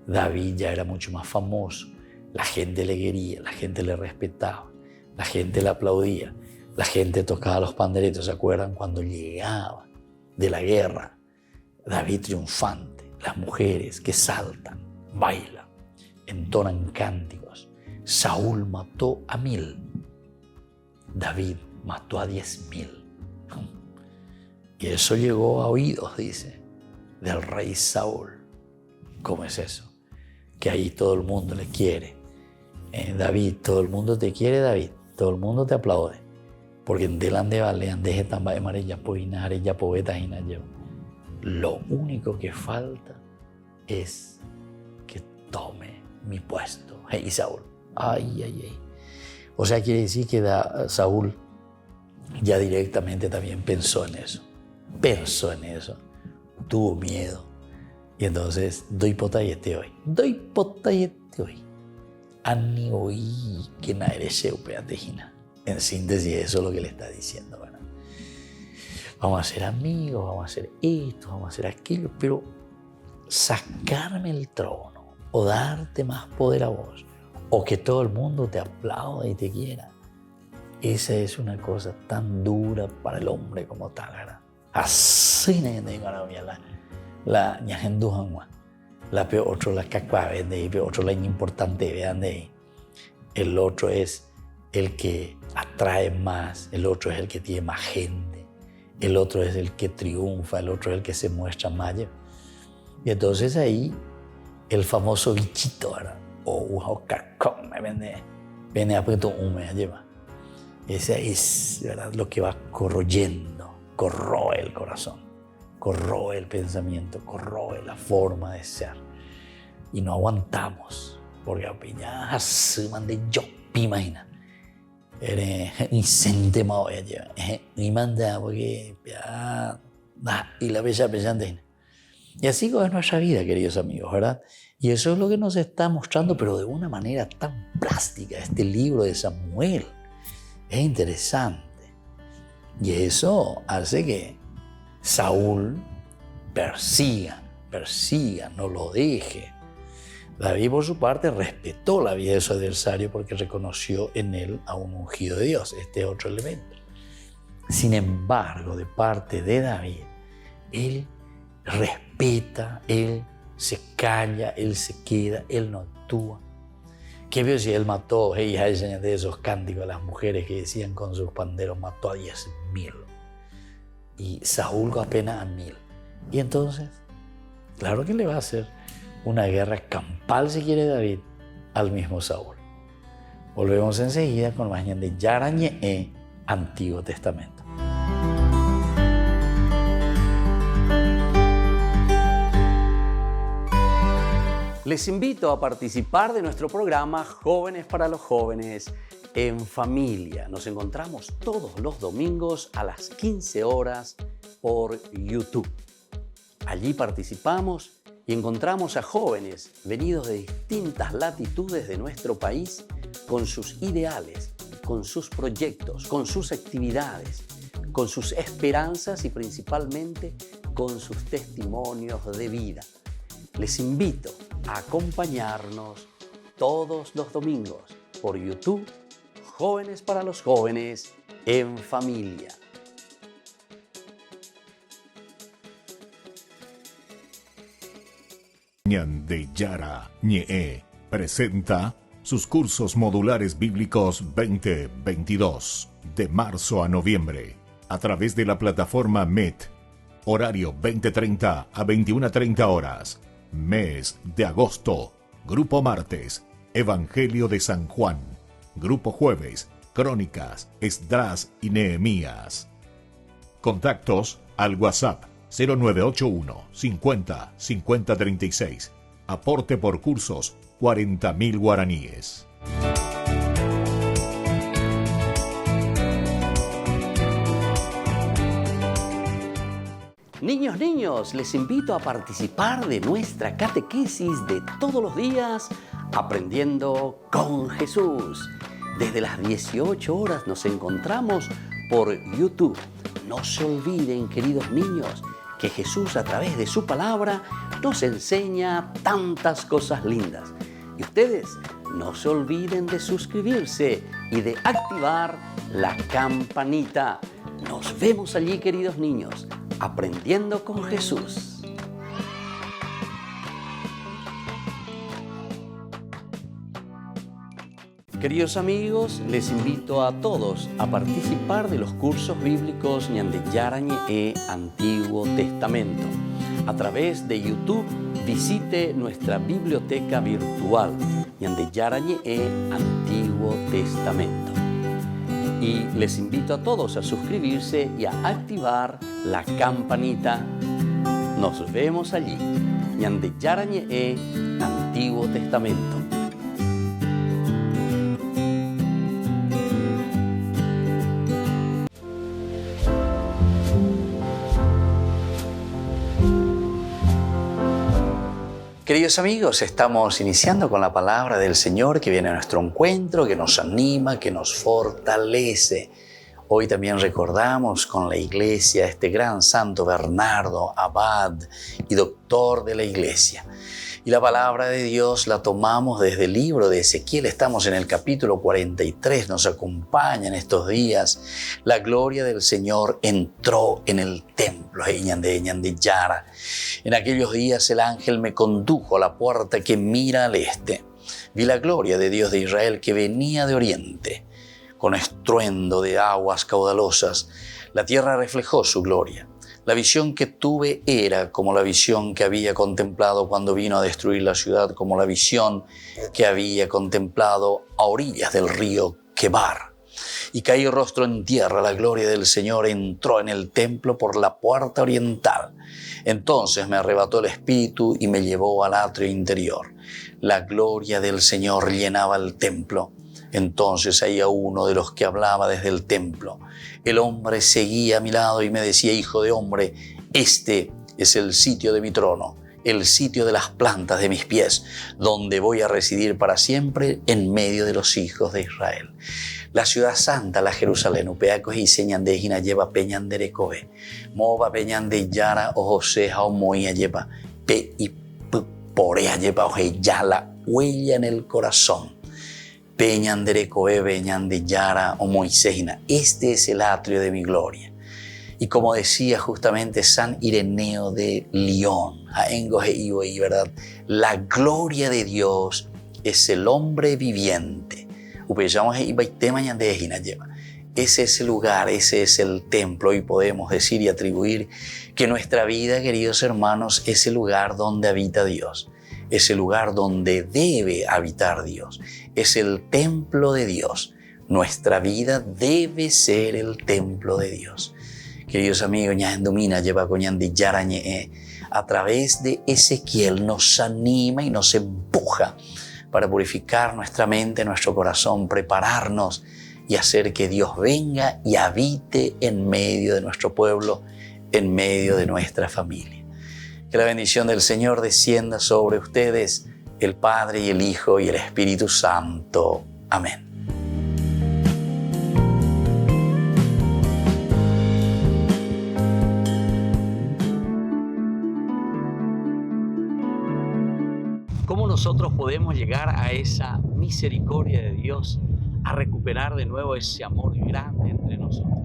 David ya era mucho más famoso. La gente le quería, la gente le respetaba, la gente le aplaudía. La gente tocaba los panderetos, ¿se acuerdan? Cuando llegaba de la guerra, David triunfante, las mujeres que saltan, bailan, entonan cánticos. Saúl mató a 1000, David mató a 10.000. Y eso llegó a oídos, dice, del rey Saúl. ¿Cómo es eso? Que ahí todo el mundo le quiere. David, todo el mundo te quiere, David, todo el mundo te aplaude. Porque en delante valean deje tamba de marella poinare ya poetas y yo. Lo único que falta es que tome mi puesto. Hey, Saúl. Ay. O sea, quiere decir que Saúl ya directamente también pensó en eso. Tuvo miedo. Y entonces, doy potayete hoy. Ani oí que na eres peatejina. En síntesis, eso es lo que le está diciendo, ¿verdad? Vamos a ser amigos, vamos a hacer esto, vamos a hacer aquello, pero sacarme el trono o darte más poder a vos o que todo el mundo te aplaude y te quiera, esa es una cosa tan dura para el hombre como tal, ¿verdad? Así la ñajendujanwa, la peor otro la cacuave de ahí, otro la importante vean de ahí. El otro es el que atrae más, el otro es el que tiene más gente, el otro es el que triunfa, el otro es el que se muestra más. Y entonces ahí el famoso bichito, ¿verdad? O carcón, viene a punto me lleva. Ese es, ¿verdad?, lo que va corroyendo, corroe el corazón, corroe el pensamiento, corroe la forma de ser. Y no aguantamos, porque ya se mande yo, imagina. Ni sente más allá, ni manda, porque ya, y la bella pesante. Y así es nuestra vida, queridos amigos, ¿verdad? Y eso es lo que nos está mostrando, pero de una manera tan plástica, este libro de Samuel. Es interesante. Y eso hace que Saúl persiga, no lo deje. David, por su parte, respetó la vida de su adversario porque reconoció en él a un ungido de Dios. Este es otro elemento. Sin embargo, de parte de David, él respeta, él se calla, él se queda, él no actúa. ¿Qué vio si él mató, de esos cánticos a las mujeres que decían con sus panderos, mató a 10.000? Y Saúl apenas a 1.000. Y entonces, claro que le va a hacer una guerra campal, si quiere David, al mismo Saúl. Volvemos enseguida con más de Yarañe, Antiguo Testamento. Les invito a participar de nuestro programa Jóvenes para los Jóvenes en Familia. Nos encontramos todos los domingos a las 15 horas por YouTube. Allí participamos y encontramos a jóvenes venidos de distintas latitudes de nuestro país con sus ideales, con sus proyectos, con sus actividades, con sus esperanzas y principalmente con sus testimonios de vida. Les invito a acompañarnos todos los domingos por YouTube, Jóvenes para los Jóvenes en Familia. Ñande Yarañe presenta sus cursos modulares bíblicos 2022 de marzo a noviembre a través de la plataforma Meet, horario 20:30 a 21:30 horas. Mes de agosto, Grupo Martes, Evangelio de San Juan. Grupo Jueves, Crónicas, Esdras y Nehemías. Contactos al WhatsApp 0981 50 50 36. Aporte por cursos 40.000 guaraníes. Niños, les invito a participar de nuestra catequesis de todos los días, Aprendiendo con Jesús. Desde las 18 horas nos encontramos por YouTube. No se olviden, queridos niños, que Jesús a través de su palabra nos enseña tantas cosas lindas. Y ustedes no se olviden de suscribirse y de activar la campanita. Nos vemos allí, queridos niños, aprendiendo con Jesús. Queridos amigos, les invito a todos a participar de los cursos bíblicos Ñande Yarañe Antiguo Testamento. A través de YouTube, visite nuestra biblioteca virtual Ñande Yarañe Antiguo Testamento. Y les invito a todos a suscribirse y a activar la campanita. Nos vemos allí. Ñande Yarañe Antiguo Testamento. Queridos amigos, estamos iniciando con la palabra del Señor que viene a nuestro encuentro, que nos anima, que nos fortalece. Hoy también recordamos con la iglesia a este gran santo Bernardo, abad y doctor de la iglesia. Y la palabra de Dios la tomamos desde el libro de Ezequiel. Estamos en el capítulo 43, nos acompaña en estos días. La gloria del Señor entró en el templo. En aquellos días el ángel me condujo a la puerta que mira al este. Vi la gloria de Dios de Israel que venía de oriente. Con estruendo de aguas caudalosas, la tierra reflejó su gloria. La visión que tuve era como la visión que había contemplado cuando vino a destruir la ciudad, como la visión que había contemplado a orillas del río Quebar. Y caí rostro en tierra, la gloria del Señor entró en el templo por la puerta oriental. Entonces me arrebató el espíritu y me llevó al atrio interior. La gloria del Señor llenaba el templo. Entonces oía uno de los que hablaba desde el templo. El hombre seguía a mi lado y me decía: Hijo de hombre, este es el sitio de mi trono, el sitio de las plantas de mis pies, donde voy a residir para siempre en medio de los hijos de Israel. La ciudad santa, la Jerusalén, upeacos y señan de Gina lleva peñan de Recobe, mova peñan de Yara o Joseja o Moía lleva pe y porea lleva oje ya la huella en el corazón. Peñan de Recobe, peñan de Yara o Moisésina. Este es el atrio de mi gloria. Y como decía justamente San Ireneo de Lyon, ¿verdad? La gloria de Dios es el hombre viviente. Ese es el lugar, ese es el templo, y podemos decir y atribuir que nuestra vida, queridos hermanos, es el lugar donde habita Dios. Es el lugar donde debe habitar Dios. Es el templo de Dios. Nuestra vida debe ser el templo de Dios. Queridos amigos, a través de Ezequiel nos anima y nos empuja para purificar nuestra mente, nuestro corazón, prepararnos y hacer que Dios venga y habite en medio de nuestro pueblo, en medio de nuestra familia. Que la bendición del Señor descienda sobre ustedes, el Padre y el Hijo y el Espíritu Santo. Amén. ¿Cómo nosotros podemos llegar a esa misericordia de Dios, a recuperar de nuevo ese amor grande entre nosotros?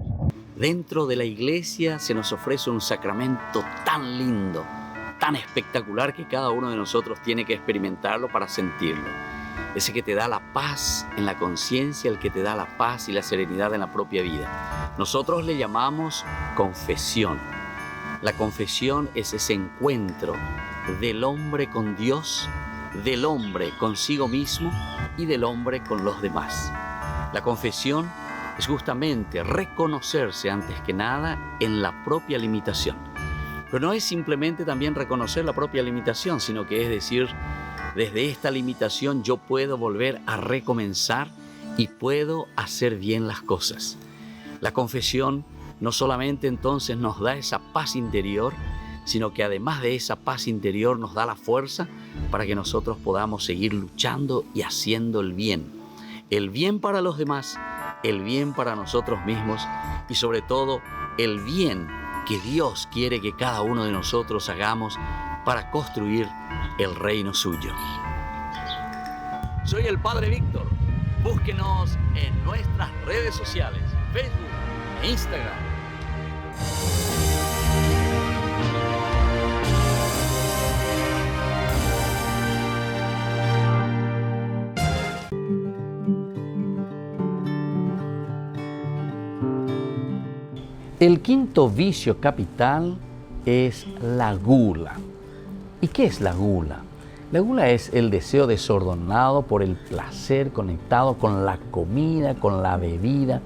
Dentro de la iglesia se nos ofrece un sacramento tan lindo, tan espectacular, que cada uno de nosotros tiene que experimentarlo para sentirlo. Ese que te da la paz en la conciencia, el que te da la paz y la serenidad en la propia vida. Nosotros le llamamos confesión. La confesión es ese encuentro del hombre con Dios, del hombre consigo mismo y del hombre con los demás. La confesión es justamente reconocerse antes que nada en la propia limitación. Pero no es simplemente también reconocer la propia limitación, sino que es decir, desde esta limitación yo puedo volver a recomenzar y puedo hacer bien las cosas. La confesión no solamente entonces nos da esa paz interior, sino que además de esa paz interior nos da la fuerza para que nosotros podamos seguir luchando y haciendo el bien. El bien para los demás, el bien para nosotros mismos y sobre todo el bien que Dios quiere que cada uno de nosotros hagamos para construir el reino suyo. Soy el Padre Víctor. Búsquenos en nuestras redes sociales, Facebook e Instagram. El quinto vicio capital es la gula. ¿Y qué es la gula? La gula es el deseo desordenado por el placer conectado con la comida, con la bebida.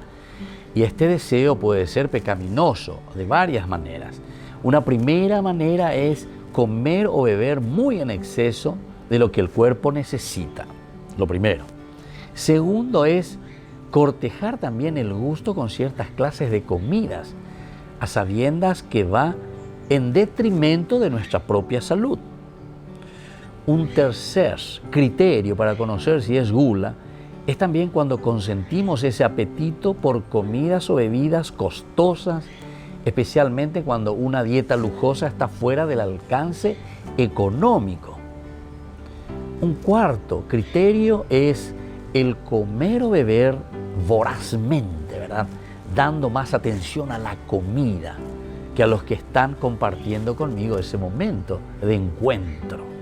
Y este deseo puede ser pecaminoso de varias maneras. Una primera manera es comer o beber muy en exceso de lo que el cuerpo necesita. Lo primero. Segundo es cortejar también el gusto con ciertas clases de comidas, a sabiendas que va en detrimento de nuestra propia salud. Un tercer criterio para conocer si es gula es también cuando consentimos ese apetito por comidas o bebidas costosas, especialmente cuando una dieta lujosa está fuera del alcance económico. Un cuarto criterio es el comer o beber vorazmente, ¿verdad? Dando más atención a la comida que a los que están compartiendo conmigo ese momento de encuentro.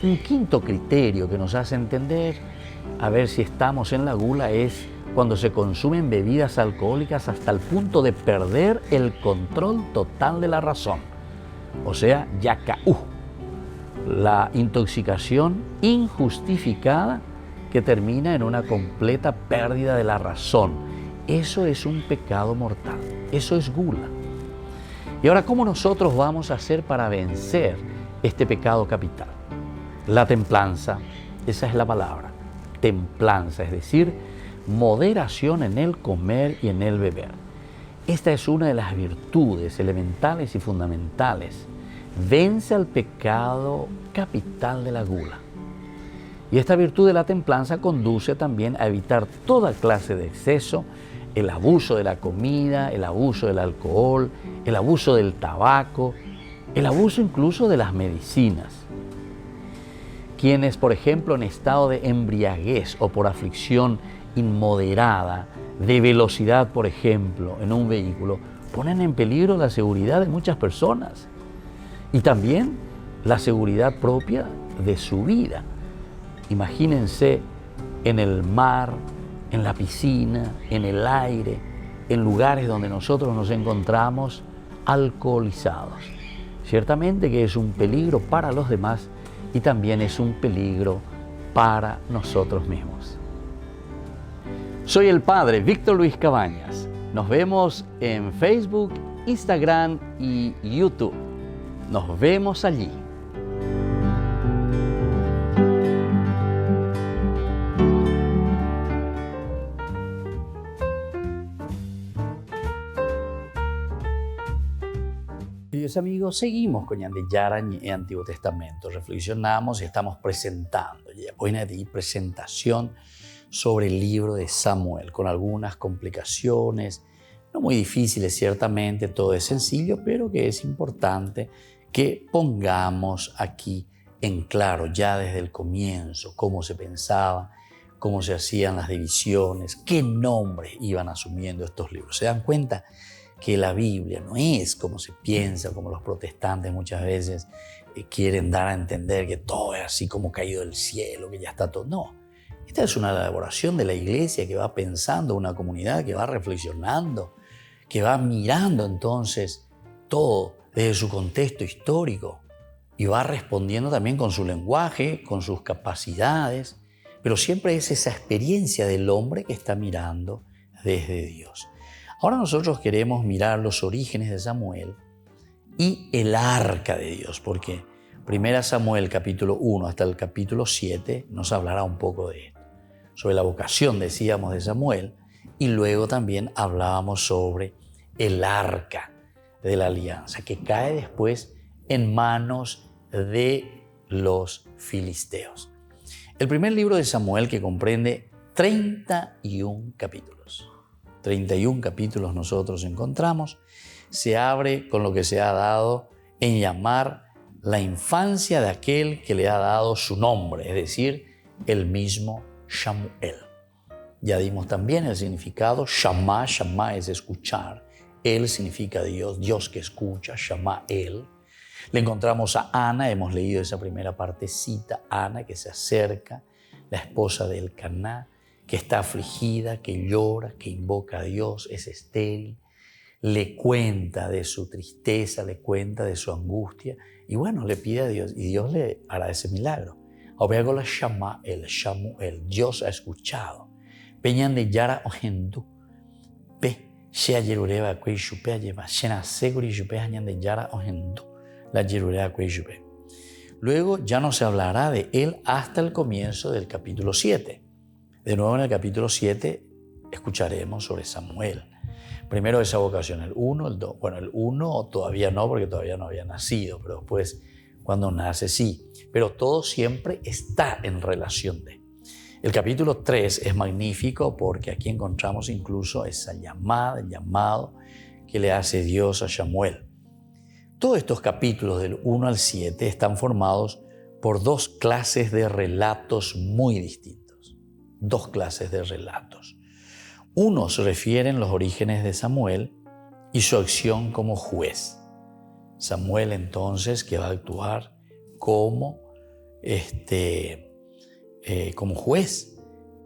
Un quinto criterio que nos hace entender a ver si estamos en la gula es cuando se consumen bebidas alcohólicas hasta el punto de perder el control total de la razón. O sea, yakaú, la intoxicación injustificada que termina en una completa pérdida de la razón. Eso es un pecado mortal, eso es gula. Y ahora, ¿cómo nosotros vamos a hacer para vencer este pecado capital? La templanza, esa es la palabra, templanza, es decir, moderación en el comer y en el beber. Esta es una de las virtudes elementales y fundamentales. Vence al pecado capital de la gula. Y esta virtud de la templanza conduce también a evitar toda clase de exceso, el abuso de la comida, el abuso del alcohol, el abuso del tabaco, el abuso incluso de las medicinas. Quienes, por ejemplo, en estado de embriaguez o por aflicción inmoderada, de velocidad, por ejemplo, en un vehículo, ponen en peligro la seguridad de muchas personas y también la seguridad propia de su vida. Imagínense en el mar, en la piscina, en el aire, en lugares donde nosotros nos encontramos alcoholizados. Ciertamente que es un peligro para los demás y también es un peligro para nosotros mismos. Soy el Padre Víctor Luis Cabañas. Nos vemos en Facebook, Instagram y YouTube. Nos vemos allí. Queridos amigos, seguimos con Ñande Yarañe en Antiguo Testamento. Reflexionamos y estamos presentando. Hoy hay presentación sobre el libro de Samuel, con algunas complicaciones, no muy difíciles ciertamente, todo es sencillo, pero que es importante que pongamos aquí en claro ya desde el comienzo cómo se pensaba, cómo se hacían las divisiones, qué nombres iban asumiendo estos libros. ¿Se dan cuenta que la Biblia no es como se piensa, como los protestantes muchas veces quieren dar a entender que todo es así como caído del cielo, que ya está todo? No, esta es una elaboración de la iglesia que va pensando, una comunidad que va reflexionando, que va mirando entonces todo desde su contexto histórico y va respondiendo también con su lenguaje, con sus capacidades, pero siempre es esa experiencia del hombre que está mirando desde Dios. Ahora nosotros queremos mirar los orígenes de Samuel y el arca de Dios, porque 1 Samuel capítulo 1 hasta el capítulo 7 nos hablará un poco de esto, sobre la vocación, decíamos, de Samuel, y luego también hablábamos sobre el arca de la alianza, que cae después en manos de los filisteos. El primer libro de Samuel, que comprende 31 capítulos. 31 capítulos nosotros encontramos, se abre con lo que se ha dado en llamar la infancia de aquel que le ha dado su nombre, es decir, el mismo Samuel. Ya dimos también el significado, Shama, Shama es escuchar, él significa Dios, Dios que escucha, Shama, él. Le encontramos a Ana, hemos leído esa primera partecita, Ana que se acerca, la esposa de Elcaná, que está afligida, que llora, que invoca a Dios, es estéril, le cuenta de su tristeza, le cuenta de su angustia y bueno, le pide a Dios y Dios le hará ese milagro. Obeagola Shama, el Shamuel, Dios ha escuchado. Peñan de Yara Ojendu, Pe, Shea Yerureba Kweishupe, Ayema, Shena Seguri Yupe, Añan de Yara Ojendu, la Yerureba Kweishupe. Luego ya no se hablará de él hasta el comienzo del capítulo 7. De nuevo en el capítulo 7 escucharemos sobre Samuel. Primero esa vocación, el 1, el 2. Bueno, el 1 todavía no, porque todavía no había nacido, pero después Cuando nace, sí, pero todo siempre está en relación de. El capítulo 3 es magnífico porque aquí encontramos incluso esa llamada, el llamado que le hace Dios a Samuel. Todos estos capítulos del 1 al 7 están formados por dos clases de relatos muy distintos. Dos clases de relatos. Unos refieren los orígenes de Samuel y su acción como juez. Samuel entonces que va a actuar como juez.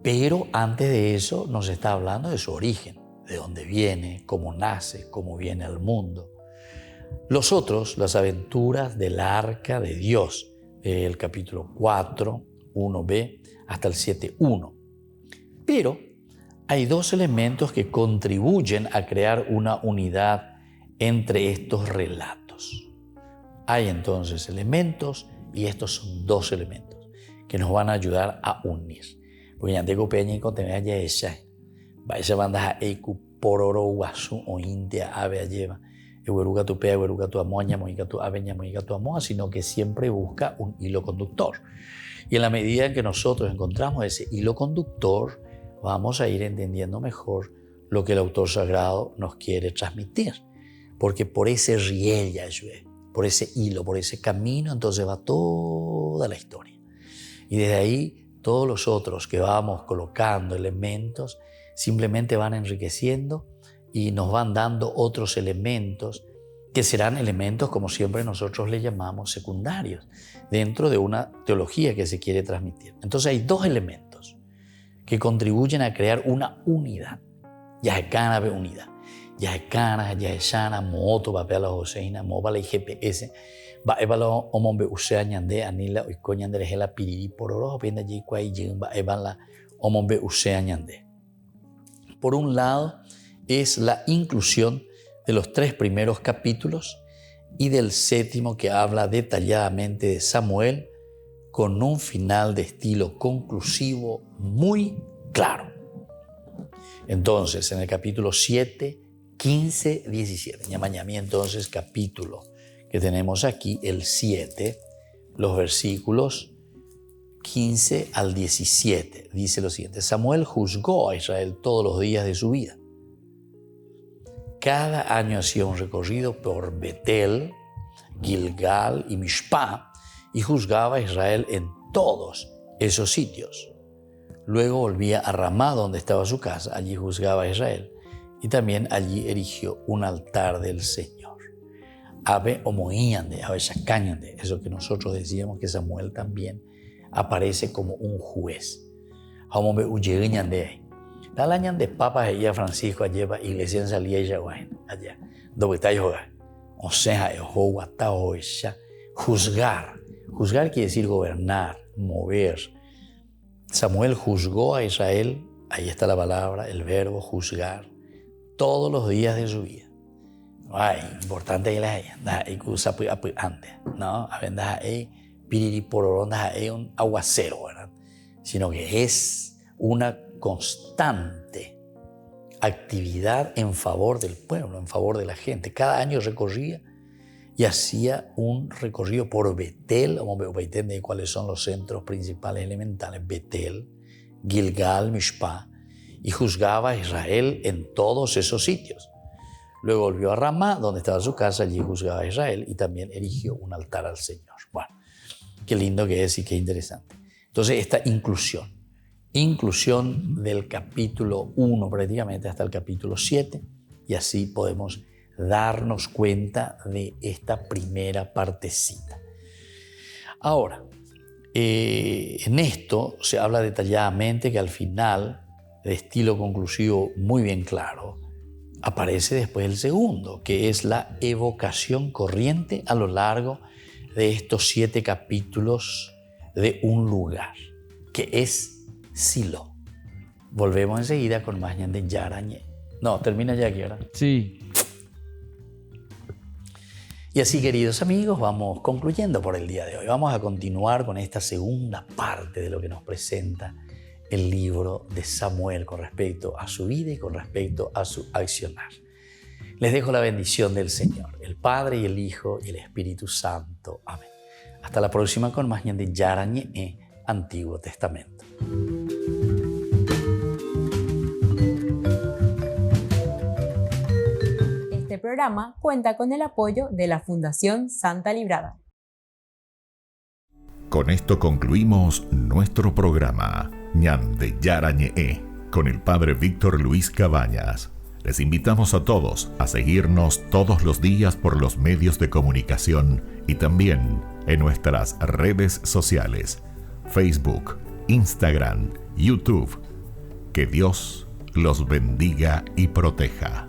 Pero antes de eso nos está hablando de su origen, de dónde viene, cómo nace, cómo viene al mundo. Los otros, las aventuras del arca de Dios, del capítulo 4, 1b, hasta el 7.1. Pero hay dos elementos que contribuyen a crear una unidad entre estos relatos. Hay entonces elementos, y estos son dos elementos que nos van a ayudar a unir. Porque ya tengo peñico tenía ya esa, vaya banda eiku pororo guasu o india ave lleva, eweruga tu pea, eweruga tu amoña, moiga tu aveña, moiga tu amoa, sino que siempre busca un hilo conductor. Y en la medida en que nosotros encontramos ese hilo conductor, vamos a ir entendiendo mejor lo que el autor sagrado nos quiere transmitir. Porque por ese riel Yahshua, por ese hilo, por ese camino, entonces va toda la historia. Y desde ahí, todos los otros que vamos colocando elementos simplemente van enriqueciendo y nos van dando otros elementos que serán elementos, como siempre nosotros le llamamos, secundarios, dentro de una teología que se quiere transmitir. Entonces hay dos elementos que contribuyen a crear una unidad. Yahekana ve unidad. Yahekana, Yaheshana, Mooto, Papela, Joseina, Mobala y GPS. Va evala omombe usea ñande anila oiko ñande rehela piriri pororo penda yikua y va evala omombe usea ñande. Por un lado es la inclusión de los 3 primeros capítulos y del 7º que habla detalladamente de Samuel con un final de estilo conclusivo muy claro. Entonces en el capítulo 7, 15, 17, ñamañami entonces capítulo que tenemos aquí, el 7, los versículos 15 al 17, dice lo siguiente: Samuel juzgó a Israel todos los días de su vida. Cada año hacía un recorrido por Betel, Gilgal y Mishpá y juzgaba a Israel en todos esos sitios. Luego volvía a Ramá, donde estaba su casa, allí juzgaba a Israel y también allí erigió un altar del Señor. Ave omoíñande, ave chacañande, eso que nosotros decíamos que Samuel también aparece como un juez. Hombre uyeñande, talañande papas ella Francisco lleva iglesia en salía ella allá, donde está yo, o sea, juzgar. Juzgar quiere decir gobernar, mover. Samuel juzgó a Israel, ahí está la palabra, el verbo juzgar, todos los días de su vida. Ay, importante que la ella, antes, ¿no? A ver, piriri pororón, un aguacero, ¿verdad? Sino que es una constante actividad en favor del pueblo, en favor de la gente. Cada año recorría y hacía un recorrido por Betel, como entender cuáles son los centros principales elementales, Betel, Gilgal, Mishpá, y juzgaba a Israel en todos esos sitios. Luego volvió a Ramá, donde estaba su casa, allí juzgaba a Israel y también erigió un altar al Señor. Bueno, qué lindo que es y qué interesante. Entonces, esta inclusión del capítulo 1 prácticamente hasta el capítulo 7, y así podemos darnos cuenta de esta primera partecita. Ahora, en esto se habla detalladamente que al final, de estilo conclusivo muy bien claro, aparece después el segundo, que es la evocación corriente a lo largo de estos 7 capítulos de un lugar, que es Silo. Volvemos enseguida con más de Yarañé. No, termina ya aquí, ¿verdad? Sí. Y así, queridos amigos, vamos concluyendo por el día de hoy. Vamos a continuar con esta segunda parte de lo que nos presenta el libro de Samuel con respecto a su vida y con respecto a su accionar. Les dejo la bendición del Señor, el Padre y el Hijo y el Espíritu Santo. Amén. Hasta la próxima con más Ñande Yarañe Antiguo Testamento. Este programa cuenta con el apoyo de la Fundación Santa Librada. Con esto concluimos nuestro programa Ñande Yarañe con el Padre Víctor Luis Cabañas. Les invitamos a todos a seguirnos todos los días por los medios de comunicación y también en nuestras redes sociales, Facebook, Instagram, YouTube. Que Dios los bendiga y proteja.